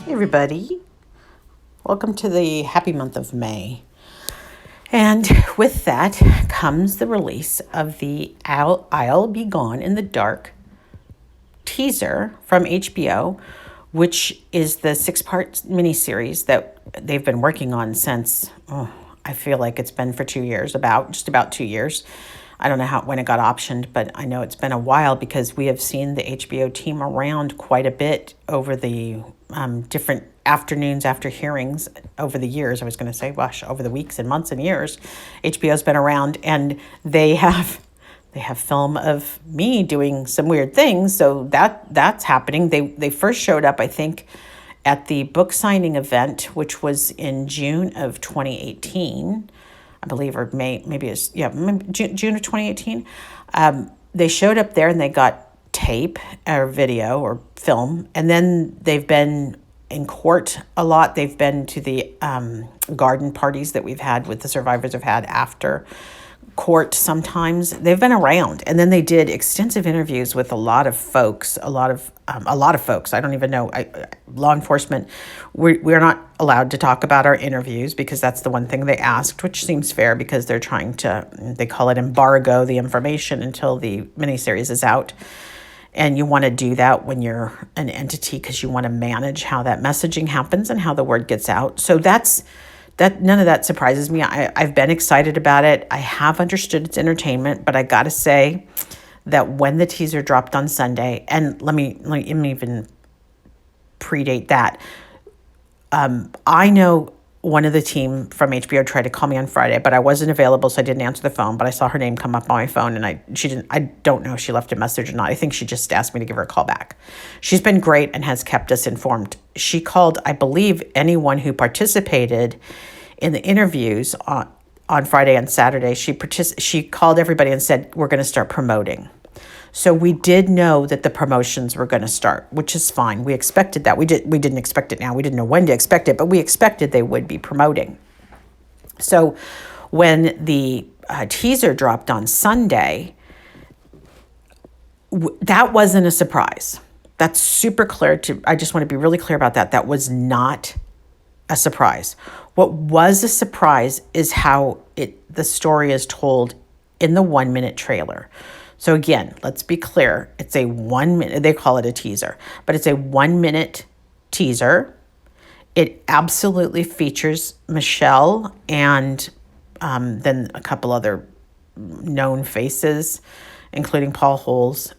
Hey everybody, welcome to the happy month of May. And with that comes the release of the I'll Be Gone in the Dark teaser from HBO, which is the 6-part miniseries that they've been working on since, I feel like it's been for 2 years, just about 2 years. I don't know when it got optioned, but I know it's been a while because we have seen the HBO team around quite a bit over the different afternoons after hearings over the years. I was going to say, gosh, over the weeks and months and years, HBO's been around, and they have film of me doing some weird things. So that's happening. They first showed up, I think, at the book signing event, which was in June of 2018. I believe, or May, maybe it's, June of 2018. They showed up there and they got tape or video or film. And then they've been in court a lot. They've been to the garden parties that we've had with the survivors have had after court sometimes. They've been around. And then they did extensive interviews with a lot of folks, a lot of folks. I don't even know. Law enforcement, we're not allowed to talk about our interviews because that's the one thing they asked, which seems fair because they're trying to, they call it embargo the information until the miniseries is out. And you want to do that when you're an entity because you want to manage how that messaging happens and how the word gets out. So none of that surprises me. I've been excited about it. I have understood its entertainment, but I got to say that when the teaser dropped on Sunday, and let me even predate that. I know one of the team from HBO tried to call me on Friday, but I wasn't available, so I didn't answer the phone. But I saw her name come up on my phone, and I don't know if she left a message or not. I think she just asked me to give her a call back. She's been great and has kept us informed. She called, I believe, anyone who participated in the interviews on Friday and Saturday. She called everybody and said, we're going to start promoting. So we did know that the promotions were going to start, which is fine. We expected that. We didn't expect it now. We didn't know when to expect it, but we expected they would be promoting. So when the teaser dropped on Sunday, that wasn't a surprise. That's super clear. I just want to be really clear about that. That was not a surprise. What was a surprise is how the story is told in the 1-minute trailer. So again, let's be clear. It's a 1 minute, they call it a teaser, but it's a 1-minute teaser. It absolutely features Michelle and then a couple other known faces, including Paul Holes,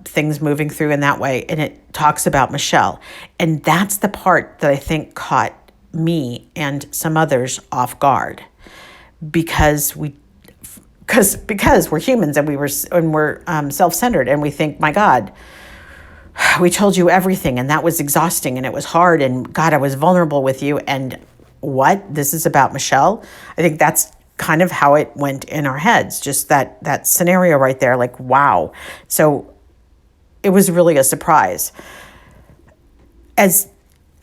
things moving through in that way. And it talks about Michelle. And that's the part that I think caught me and some others off guard because we're humans and we're self-centered and we think, my God, we told you everything and that was exhausting and it was hard and God, I was vulnerable with you and what? This is about Michelle? I think that's kind of how it went in our heads, just that scenario right there, like, wow. So it was really a surprise. As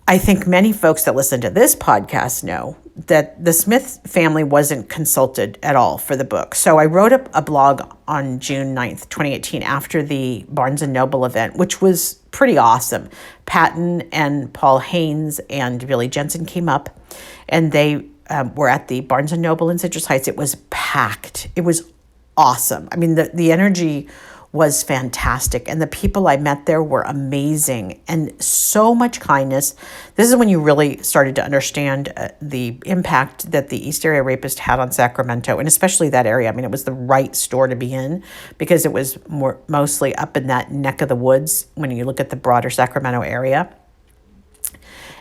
I think many folks that listen to this podcast know that the Smith family wasn't consulted at all for the book. So I wrote up a blog on June 9th, 2018, after the Barnes & Noble event, which was pretty awesome. Patton and Paul Haynes and Billy Jensen came up, and they were at the Barnes & Noble in Citrus Heights. It was packed. It was awesome. I mean, the energy was fantastic. And the people I met there were amazing and so much kindness. This is when you really started to understand the impact that the East Area Rapist had on Sacramento, and especially that area. I mean, it was the right store to be in because it was mostly up in that neck of the woods when you look at the broader Sacramento area.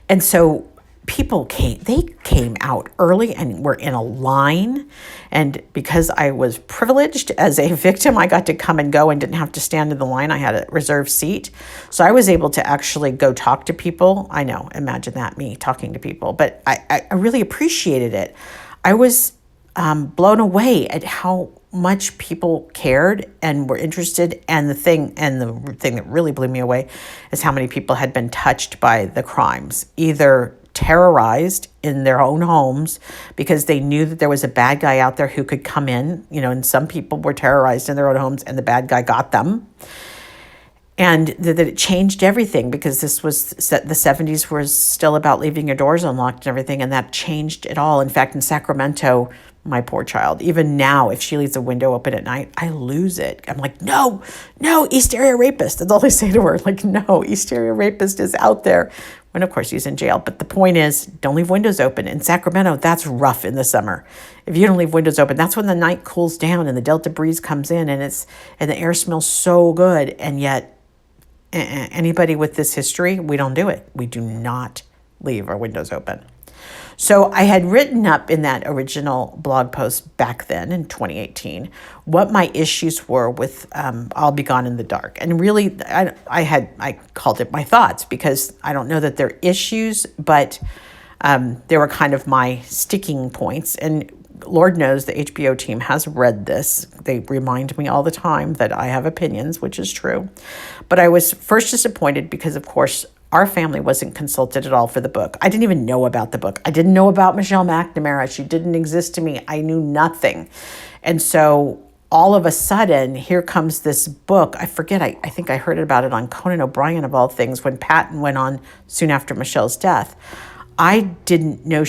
And so people came out early and were in a line. And because I was privileged as a victim, I got to come and go and didn't have to stand in the line. I had a reserved seat. So I was able to actually go talk to people. I know, imagine that, me talking to people. But I really appreciated it. I was blown away at how much people cared and were interested. And the thing that really blew me away is how many people had been touched by the crimes, either terrorized in their own homes because they knew that there was a bad guy out there who could come in, and some people were terrorized in their own homes and the bad guy got them. and that it changed everything, because this was the 70s was still about leaving your doors unlocked and everything, and that changed it all. In fact, in Sacramento, my poor child, even now, if she leaves a window open at night, I lose it. I'm like, no, East Area rapist. That's all I say to her. Like, no, East Area rapist is out there. When, of course, he's in jail. But the point is, don't leave windows open. In Sacramento, that's rough in the summer. If you don't leave windows open, that's when the night cools down and the Delta breeze comes in, and the air smells so good. And yet, anybody with this history, we don't do it. We do not leave our windows open. So I had written up in that original blog post back then in 2018 what my issues were with I'll Be Gone in the Dark. And really, I called it my thoughts, because I don't know that they're issues, but they were kind of my sticking points. And Lord knows the HBO team has read this. They remind me all the time that I have opinions, which is true. But I was first disappointed because, of course, our family wasn't consulted at all for the book. I didn't even know about the book. I didn't know about Michelle McNamara. She didn't exist to me. I knew nothing. And so all of a sudden, here comes this book. I forget, I think I heard about it on Conan O'Brien, of all things, when Patton went on soon after Michelle's death. I didn't know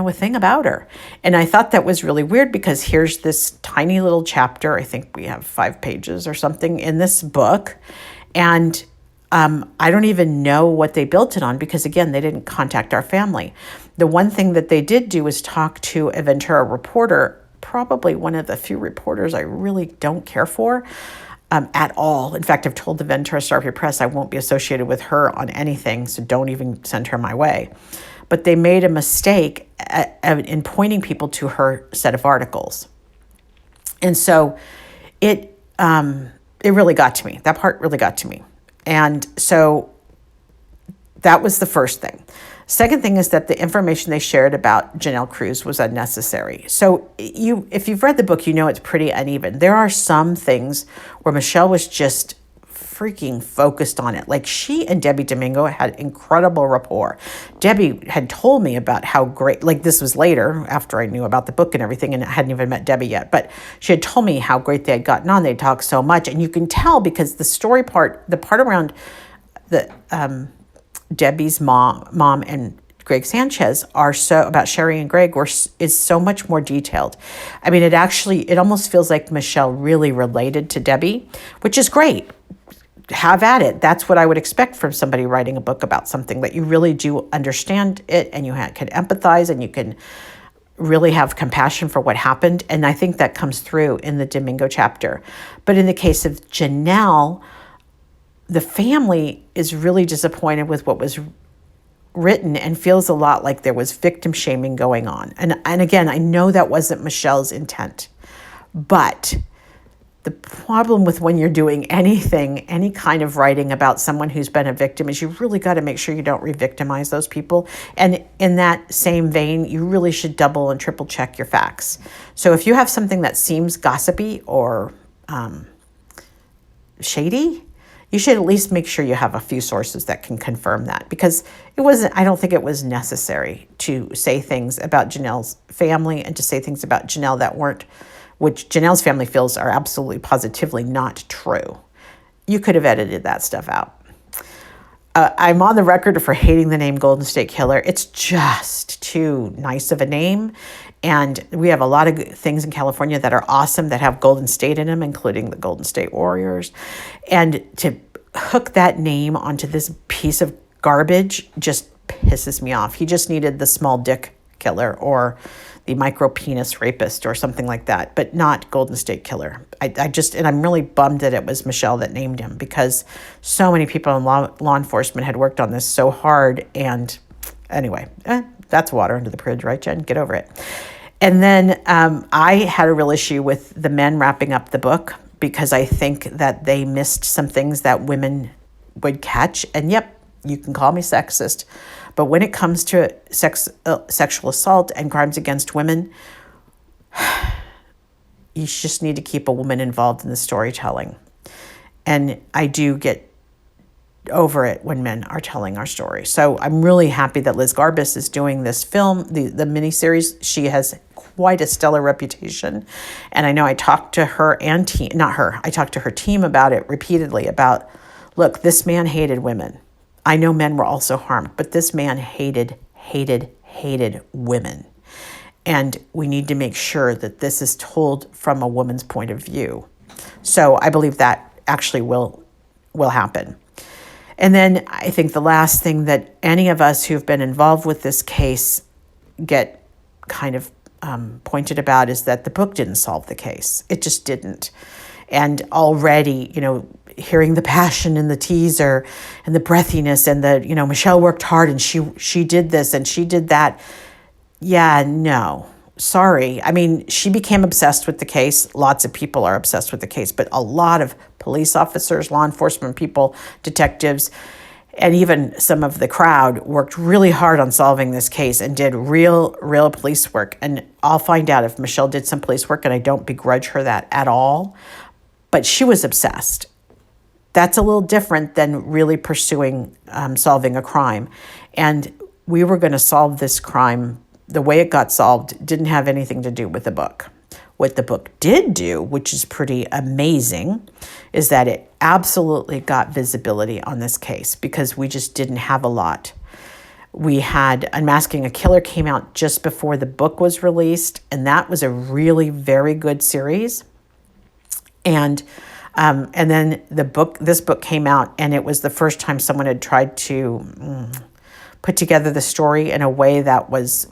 a thing about her. And I thought that was really weird, because here's this tiny little chapter. I think we have 5 pages or something in this book. And I don't even know what they built it on, because, again, they didn't contact our family. The one thing that they did do was talk to a Ventura reporter, probably one of the few reporters I really don't care for at all. In fact, I've told the Ventura Star Press I won't be associated with her on anything, so don't even send her my way. But they made a mistake in pointing people to her set of articles. And so it really got to me. That part really got to me. And so that was the first thing. Second thing is that the information they shared about Janelle Cruz was unnecessary. So if you've read the book, you know it's pretty uneven. There are some things where Michelle was just freaking focused on it. Like, she and Debbie Domingo had incredible rapport. Debbie had told me about how great, like, this was later after I knew about the book and everything, and I hadn't even met Debbie yet, but she had told me how great they had gotten on. They talked so much, and you can tell because the story part, the part around the Debbie's mom and Greg Sanchez are so about Sherry and Greg is so much more detailed. I mean, it almost feels like Michelle really related to Debbie, which is great. Have at it. That's what I would expect from somebody writing a book about something, that you really do understand it, and you can empathize, and you can really have compassion for what happened. And I think that comes through in the Domingo chapter. But in the case of Janelle, the family is really disappointed with what was written and feels a lot like there was victim shaming going on. And again, I know that wasn't Michelle's intent, but the problem with when you're doing anything, any kind of writing about someone who's been a victim, is you really got to make sure you don't re-victimize those people. And in that same vein, you really should double and triple check your facts. So if you have something that seems gossipy or shady, you should at least make sure you have a few sources that can confirm that, because I don't think it was necessary to say things about Janelle's family and to say things about Janelle which Janelle's family feels are absolutely positively not true. You could have edited that stuff out. I'm on the record for hating the name Golden State Killer. It's just too nice of a name. And we have a lot of things in California that are awesome that have Golden State in them, including the Golden State Warriors. And to hook that name onto this piece of garbage just pisses me off. He just needed the small dick killer or the micro penis rapist or something like that, but not Golden State Killer. And I'm really bummed that it was Michelle that named him, because so many people in law enforcement had worked on this so hard. And anyway, that's water under the bridge, right, Jen? Get over it. And then I had a real issue with the men wrapping up the book, because I think that they missed some things that women would catch. And yep, you can call me sexist, but when it comes to sexual assault and crimes against women, you just need to keep a woman involved in the storytelling. And I do get over it when men are telling our story. So I'm really happy that Liz Garbus is doing this film, the miniseries. She has quite a stellar reputation. And I know I talked to her and team, not her, I talked to her team about it repeatedly about, look, this man hated women. I know men were also harmed, but this man hated women. And we need to make sure that this is told from a woman's point of view. So I believe that actually will happen. And then I think the last thing that any of us who've been involved with this case get kind of pointed about is that the book didn't solve the case. It just didn't. And already, hearing the passion in the teaser and the breathiness and the, Michelle worked hard and she did this and she did that. Yeah, no, sorry. I mean, she became obsessed with the case. Lots of people are obsessed with the case, but a lot of police officers, law enforcement people, detectives, and even some of the crowd worked really hard on solving this case and did real police work. And I'll find out if Michelle did some police work, and I don't begrudge her that at all. But she was obsessed. That's a little different than really pursuing solving a crime. And we were going to solve this crime. The way it got solved didn't have anything to do with the book. What the book did do, which is pretty amazing, is that it absolutely got visibility on this case because we just didn't have a lot. We had Unmasking a Killer came out just before the book was released, and that was a really very good series. And then this book came out, and it was the first time someone had tried to put together the story in a way that was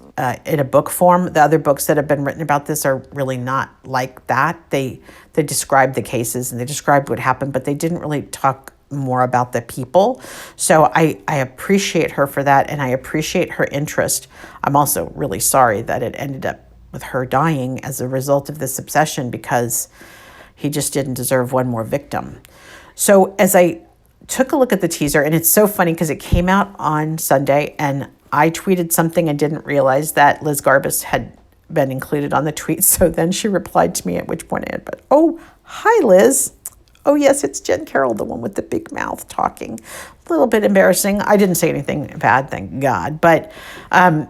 in a book form. The other books that have been written about this are really not like that. They described the cases and they described what happened, but they didn't really talk more about the people. So I appreciate her for that, and I appreciate her interest. I'm also really sorry that it ended up with her dying as a result of this obsession, because he just didn't deserve one more victim. So as I took a look at the teaser, and it's so funny because it came out on Sunday, and I tweeted something and didn't realize that Liz Garbus had been included on the tweet. So then she replied to me, at which point I had, oh, hi, Liz. Oh, yes, it's Jen Carroll, the one with the big mouth talking. A little bit embarrassing. I didn't say anything bad, thank God. But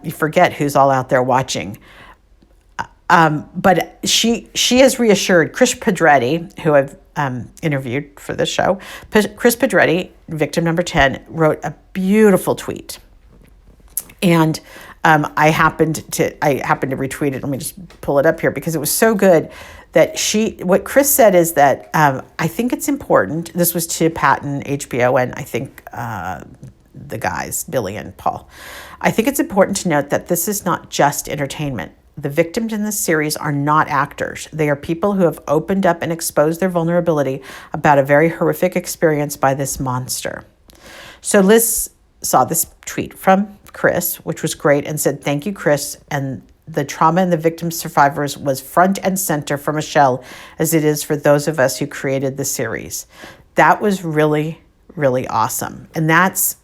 you forget who's all out there watching. But she has reassured Chris Pedretti, who I've interviewed for this show. Chris Pedretti, victim number 10, wrote a beautiful tweet. And I happened to retweet it. Let me just pull it up here because it was so good that what Chris said is that I think it's important. This was to Patton, HBO, and I think the guys, Billy and Paul. I think it's important to note that this is not just entertainment. The victims in this series are not actors. They are people who have opened up and exposed their vulnerability about a very horrific experience by this monster. So Liz saw this tweet from Chris, which was great, and said, "Thank you, Chris. And the trauma in the victims' survivors was front and center for Michelle, as it is for those of us who created the series." That was really, really awesome. And that's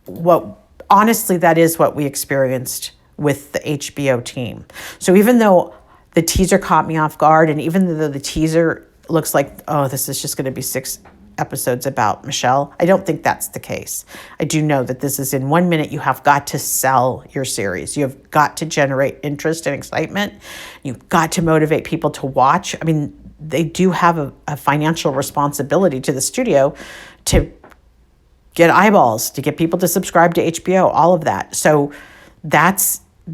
what, honestly, that is what we experienced with the HBO team. So even though the teaser caught me off guard, and even though the teaser looks like, oh, this is just going to be 6 episodes about Michelle, I don't think that's the case. I do know that this is in 1 minute. You have got to sell your series. You have got to generate interest and excitement. You've got to motivate people to watch. I mean, they do have a financial responsibility to the studio to get eyeballs, to get people to subscribe to HBO, all of that. So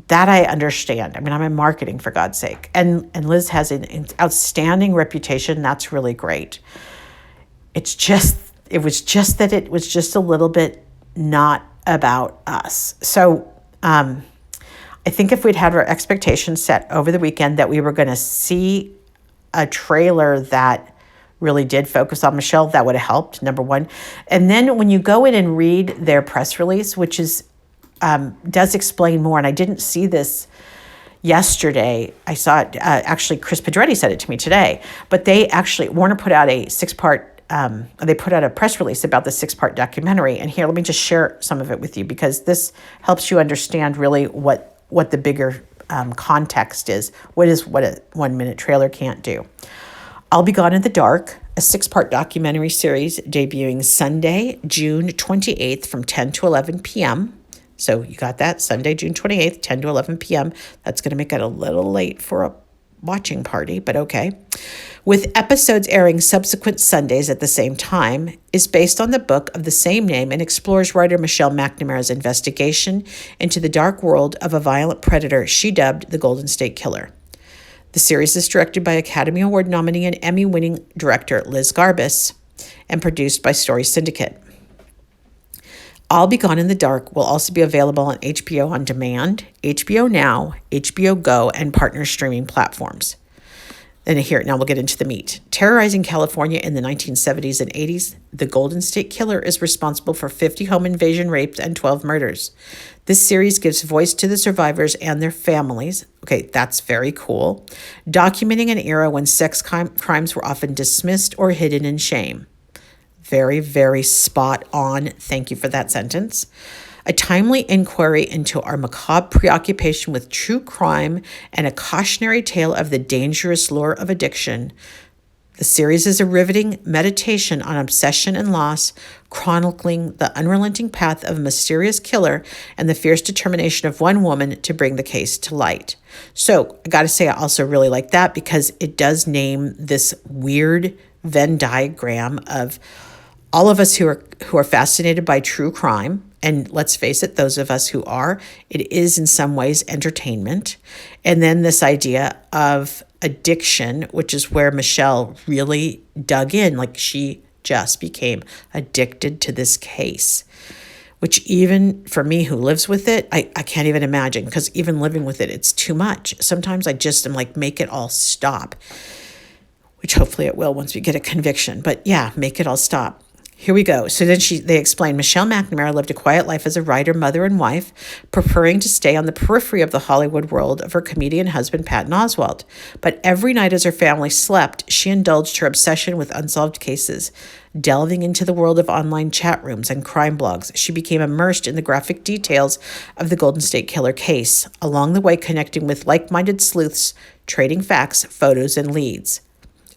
that I understand. I mean, I'm in marketing, for God's sake. And Liz has an outstanding reputation. That's really great. It was just that it was just a little bit not about us. So I think if we'd had our expectations set over the weekend that we were going to see a trailer that really did focus on Michelle, that would have helped, number one. And then when you go in and read their press release, which is does explain more, and I didn't see this yesterday. I saw it, actually, Chris Pedretti said it to me today, but Warner put out a 6-part, they put out a press release about the 6-part documentary. And here, let me just share some of it with you, because this helps you understand really what the bigger context is. What a 1-minute trailer can't do. I'll Be Gone in the Dark a 6-part documentary series debuting Sunday, June 28th from 10 to 11 p.m. So you got that, Sunday, June 28th, 10 to 11 p.m. That's going to make it a little late for a watching party, but okay. With episodes airing subsequent Sundays at the same time, is based on the book of the same name and explores writer Michelle McNamara's investigation into the dark world of a violent predator she dubbed the Golden State Killer. The series is directed by Academy Award nominee and Emmy-winning director Liz Garbus and produced by Story Syndicate. I'll Be Gone in the Dark will also be available on HBO On Demand, HBO Now, HBO Go, and partner streaming platforms. And here, now we'll get into the meat. Terrorizing California in the 1970s and 80s, the Golden State Killer is responsible for 50 home invasion rapes and 12 murders. This series gives voice to the survivors and their families. Okay, that's very cool. Documenting an era when sex crimes were often dismissed or hidden in shame. Very, very spot on. Thank you for that sentence. A timely inquiry into our macabre preoccupation with true crime and a cautionary tale of the dangerous lure of addiction. The series is a riveting meditation on obsession and loss, chronicling the unrelenting path of a mysterious killer and the fierce determination of one woman to bring the case to light. So I got to say, I also really like that because it does name this weird Venn diagram of all of us who are fascinated by true crime, and let's face it, those of us who are, it is in some ways entertainment. And then this idea of addiction, which is where Michelle really dug in, like she just became addicted to this case, which even for me who lives with it, I can't even imagine, because even living with it, it's too much. Sometimes I just am like, make it all stop, which hopefully it will once we get a conviction. But yeah, make it all stop. Here we go. So then they explain Michelle McNamara lived a quiet life as a writer, mother, and wife, preferring to stay on the periphery of the Hollywood world of her comedian husband, Patton Oswalt. But every night as her family slept, she indulged her obsession with unsolved cases. Delving into the world of online chat rooms and crime blogs, she became immersed in the graphic details of the Golden State Killer case, along the way connecting with like-minded sleuths, trading facts, photos, and leads.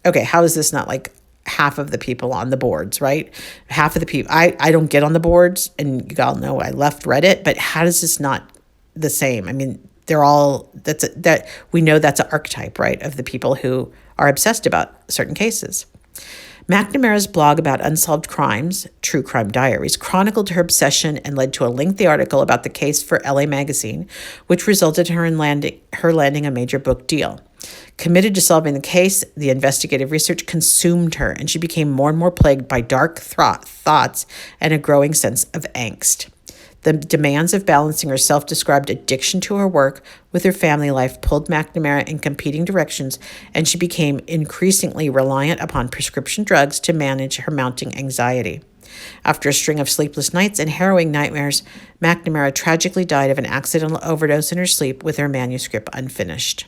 Okay, how is this not like half of the people on the boards, right? Half of the people, I don't get on the boards, and you all know I left Reddit, but how is this not the same? I mean, they're all, that we know that's an archetype, right, of the people who are obsessed about certain cases. McNamara's blog about unsolved crimes, True Crime Diaries, chronicled her obsession and led to a lengthy article about the case for LA Magazine, which resulted in her landing a major book deal. Committed to solving the case, the investigative research consumed her, and she became more and more plagued by dark thoughts and a growing sense of angst. The demands of balancing her self-described addiction to her work with her family life pulled McNamara in competing directions, and she became increasingly reliant upon prescription drugs to manage her mounting anxiety. After a string of sleepless nights and harrowing nightmares, McNamara tragically died of an accidental overdose in her sleep with her manuscript unfinished.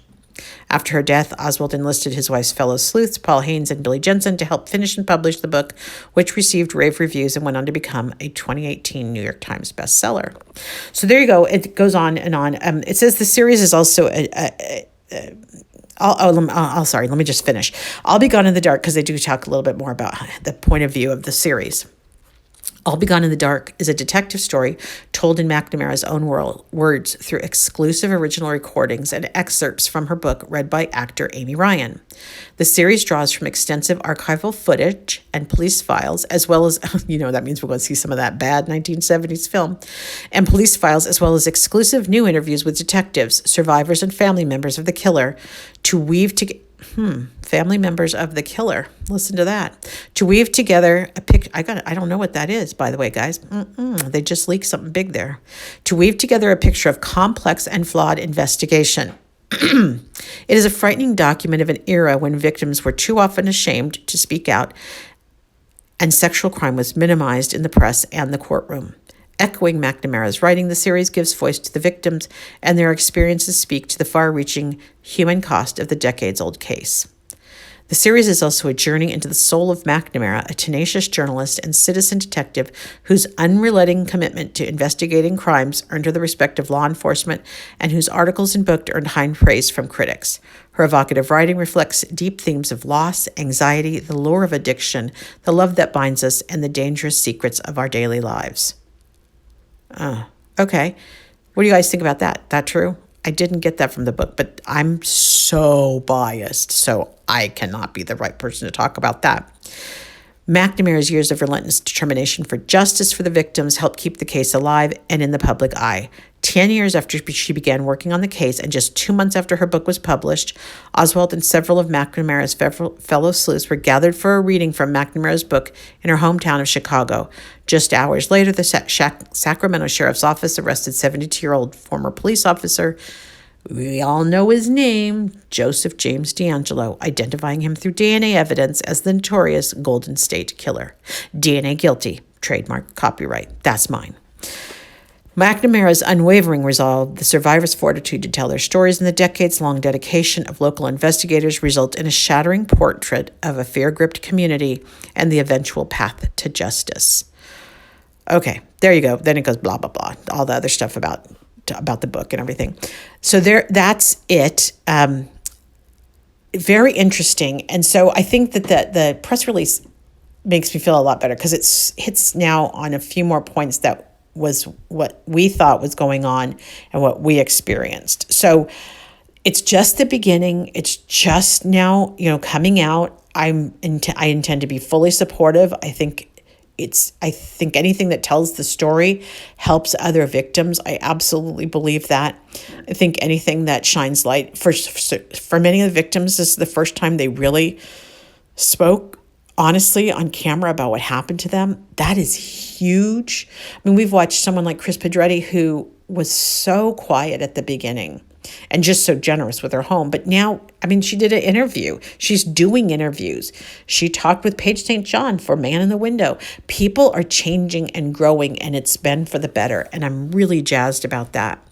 After her death, Oswald enlisted his wife's fellow sleuths, Paul Haynes and Billy Jensen, to help finish and publish the book, which received rave reviews and went on to become a 2018 New York Times bestseller. So there you go. It goes on and on. It says the series is also sorry, let me just finish. I'll Be Gone in the Dark, because they do talk a little bit more about the point of view of the series. I'll Be Gone in the Dark is a detective story told in McNamara's own words through exclusive original recordings and excerpts from her book read by actor Amy Ryan. The series draws from extensive archival footage and police files, as well as, that means we're going to see some of that bad 1970s film, and police files, as well as exclusive new interviews with detectives, survivors, and family members of the killer to weave together. Family members of the killer. Listen to that. To weave together a picture. I don't know what that is, by the way, guys. They just leaked something big there. To weave together a picture of complex and flawed investigation. It is a frightening document of an era when victims were too often ashamed to speak out, and sexual crime was minimized in the press and the courtroom. Echoing McNamara's writing, the series gives voice to the victims, and their experiences speak to the far-reaching human cost of the decades-old case. The series is also a journey into the soul of McNamara, a tenacious journalist and citizen detective whose unrelenting commitment to investigating crimes earned her the respect of law enforcement and whose articles and book earned high praise from critics. Her evocative writing reflects deep themes of loss, anxiety, the lure of addiction, the love that binds us, and the dangerous secrets of our daily lives. Okay. What do you guys think about that? That true? I didn't get that from the book, but I'm so biased, so I cannot be the right person to talk about that. McNamara's years of relentless determination for justice for the victims helped keep the case alive and in the public eye. 10 years after she began working on the case and just 2 months after her book was published, Oswald and several of McNamara's fellow sleuths were gathered for a reading from McNamara's book in her hometown of Chicago. Just hours later, the Sacramento Sheriff's Office arrested 72-year-old former police officer, we all know his name, Joseph James D'Angelo, identifying him through DNA evidence as the notorious Golden State Killer. DNA guilty, trademark, copyright, that's mine. McNamara's unwavering resolve, the survivors' fortitude to tell their stories, and the decades-long dedication of local investigators result in a shattering portrait of a fear-gripped community and the eventual path to justice. Okay, there you go. Then it goes blah, blah, blah, all the other stuff about the book and everything. So that's it. Very interesting. And so I think that the press release makes me feel a lot better because it hits now on a few more points that was what we thought was going on and what we experienced. So it's just the beginning. It's just now, coming out. I intend to be fully supportive. I think anything that tells the story helps other victims. I absolutely believe that. I think anything that shines light for many of the victims, this is the first time they really spoke honestly on camera about what happened to them. That is huge. I mean, we've watched someone like Chris Pedretti who was so quiet at the beginning and just so generous with her home. But now, she did an interview. She's doing interviews. She talked with Paige St. John for Man in the Window. People are changing and growing, and it's been for the better. And I'm really jazzed about that.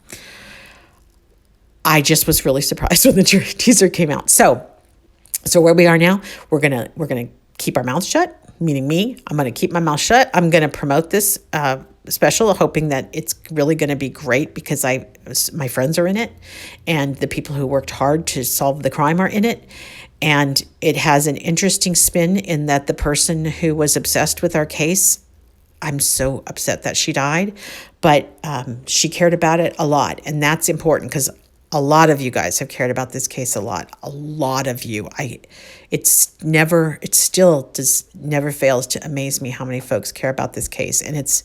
I just was really surprised when the teaser came out. So where we are now, we're gonna keep our mouths shut, meaning me. I'm going to keep my mouth shut. I'm going to promote this special, hoping that it's really going to be great because my friends are in it and the people who worked hard to solve the crime are in it. And it has an interesting spin in that the person who was obsessed with our case, I'm so upset that she died, but she cared about it a lot. And that's important because a lot of you guys have cared about this case a lot. A lot of you. It still never fails to amaze me how many folks care about this case. And it's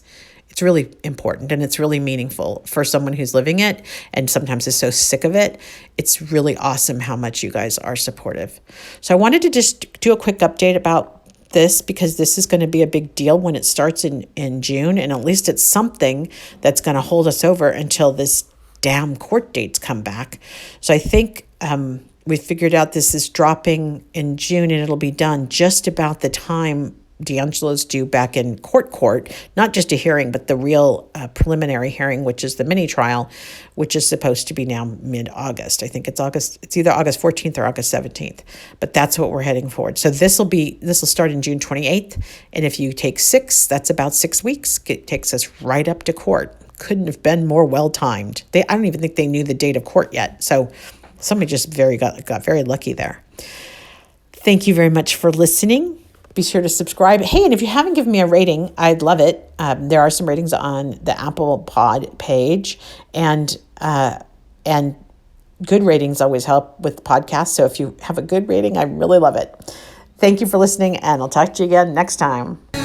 really important and it's really meaningful for someone who's living it and sometimes is so sick of it. It's really awesome how much you guys are supportive. So I wanted to just do a quick update about this because this is going to be a big deal when it starts in June. And at least it's something that's going to hold us over until this damn court dates come back. So I think we figured out this is dropping in June and it'll be done just about the time D'Angelo's due back in court, not just a hearing, but the real preliminary hearing, which is the mini trial, which is supposed to be now mid-August. I think it's either August 14th or August 17th, but that's what we're heading forward. So this will start in June 28th. And if you take 6, that's about 6 weeks. It takes us right up to court. Couldn't have been more well-timed. I don't even think they knew the date of court yet. So somebody just got very lucky there. Thank you very much for listening. Be sure to subscribe. Hey, and if you haven't given me a rating, I'd love it. There are some ratings on the Apple Pod page, and good ratings always help with podcasts. So if you have a good rating, I really love it. Thank you for listening, and I'll talk to you again next time.